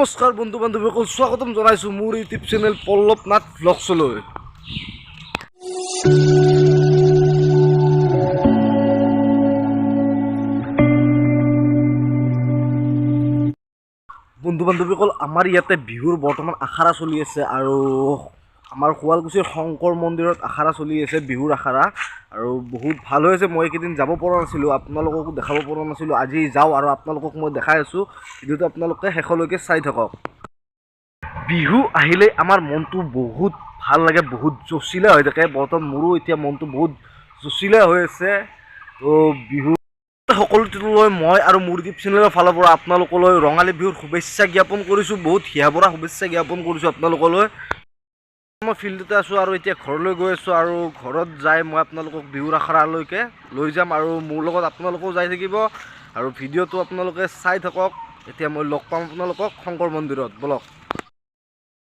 নমস্কাৰ বন্ধু বান্ধৱীসকল, স্বাগতম জনাইছোঁ মোৰ ইউটিউব চেনেল পল্লৱ নাথ ভ্লগছলৈ। বন্ধু বান্ধৱীসকল, আমাৰ ইয়াতে বিহুৰ বৰ্তমান আখৰা চলি আছে আৰু আমাৰ শুৱালকুছিৰ শংকৰ মন্দিৰত আখৰা চলি আছে, বিহুৰ আখৰা। আৰু বহুত ভাল হৈ আছে। মই এইকেইদিন যাব পৰা নাছিলোঁ, আপোনালোককো দেখাব পৰা নাছিলোঁ। আজি যাওঁ আৰু আপোনালোকক মই দেখাই আছোঁ। ভিডিঅ'টো আপোনালোকে শেষলৈকে চাই থাকক। বিহু আহিলে আমাৰ মনটো বহুত ভাল লাগে, বহুত জচিলা হৈ থাকে। বৰ্তমান মোৰো এতিয়া মনটো বহুত জচিলা হৈ আছে। তো বিহু সকলোলৈ মই আৰু মোৰ ইউটিউব চেনেলৰ ফালৰ পৰা আপোনালোকলৈ ৰঙালী বিহুৰ শুভেচ্ছা জ্ঞাপন কৰিছোঁ। বহুত হিয়াভৰা শুভেচ্ছা জ্ঞাপন কৰিছোঁ আপোনালোকলৈ। মই ফিল্ডতে আছোঁ আৰু এতিয়া ঘৰলৈ গৈ আছোঁ আৰু ঘৰত যাই মই আপোনালোকক বিহুৰ আখৰালৈকে লৈ যাম আৰু মোৰ লগত আপোনালোকেও যাই থাকিব আৰু ভিডিঅ'টো আপোনালোকে চাই থাকক। এতিয়া মই লগ পাম আপোনালোকক শংকৰ মন্দিৰত, বলক।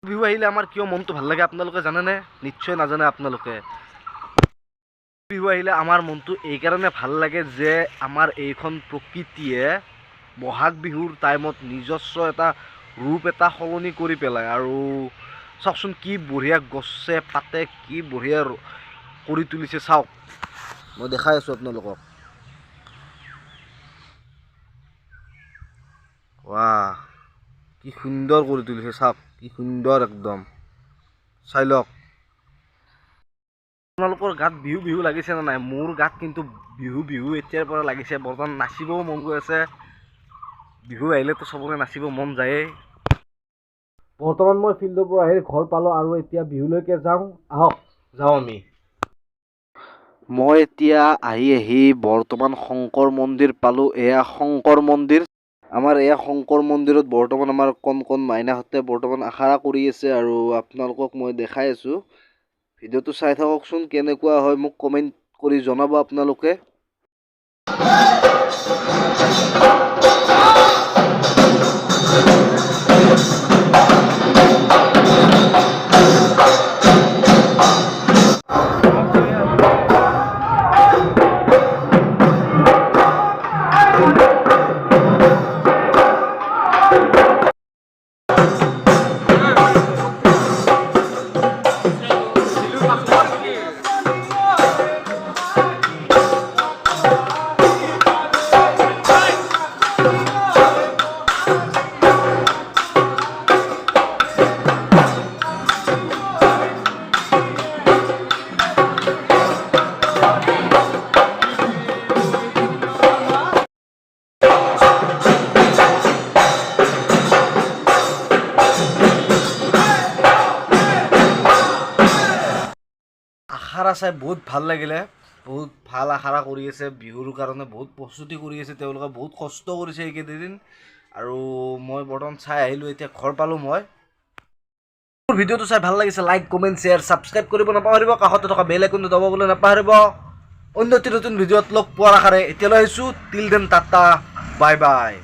বিহু আহিলে আমাৰ কিয় মনটো ভাল লাগে আপোনালোকে জানেনে? নিশ্চয় নাজানে আপোনালোকে। বিহু আহিলে আমাৰ মনটো এইকাৰণে ভাল লাগে যে আমাৰ এইখন প্ৰকৃতিয়ে বহাগ বিহুৰ টাইমত নিজস্ব এটা ৰূপ এটা সলনি কৰি পেলায়। আৰু চাওকচোন কি বঢ়িয়া গছে পাতে কি বঢ়িয়া কৰি তুলিছে, চাওক। মই দেখাই আছোঁ আপোনালোকক। ৱাহ, কি সুন্দৰ কৰি তুলিছে, চাওক কি সুন্দৰ একদম, চাই লওক। আপোনালোকৰ গাত বিহু বিহু লাগিছে নে নাই? মোৰ গাত কিন্তু বিহু বিহু এতিয়াৰ পৰা লাগিছে। বৰ্তমান নাচিবও মন গৈ আছে। বিহু আহিলেতো চবৰে নাচিব মন যায়েই। বৰ্তমান মই ফিল্ডৰ পৰা আহি ঘৰ পালোঁ আৰু এতিয়া বিহুলৈকে যাওঁ। আহক যাওঁ আমি। মই এতিয়া আহি বৰ্তমান শংকৰ মন্দিৰ পালোঁ। এয়া শংকৰ মন্দিৰ। আমাৰ এয়া শংকৰ মন্দিৰত বৰ্তমান আমাৰ কণ মাইনাহঁতে বৰ্তমান আখৰা কৰি আছে আৰু আপোনালোকক মই দেখাই আছোঁ। ভিডিঅ'টো চাই থাককচোন, কেনেকুৱা হয় মোক কমেণ্ট কৰি জনাব আপোনালোকে। আখৰা চাই বহুত ভাল লাগিলে। বহুত ভাল আখৰা কৰি আছে বিহুৰ কাৰণে, বহুত প্ৰস্তুতি কৰি আছে তেওঁলোকে, বহুত কষ্ট কৰিছে এইকেইদিন। আৰু মই বৰ্তমান চাই আহিলোঁ, এতিয়া ঘৰ পালোঁ মই। মোৰ ভিডিঅ'টো চাই ভাল লাগিছে, লাইক কমেণ্ট শ্বেয়াৰ ছাবস্ক্ৰাইব কৰিব নাপাহৰিব। কাষতে থকা বেল আইকনটো দবাবলৈ নাপাহৰিব। অন্য এটি নতুন ভিডিঅ'ত লগ পোৱাৰ আশাৰে এতিয়ালৈ আহিছোঁ। Till then Tata, bye bye.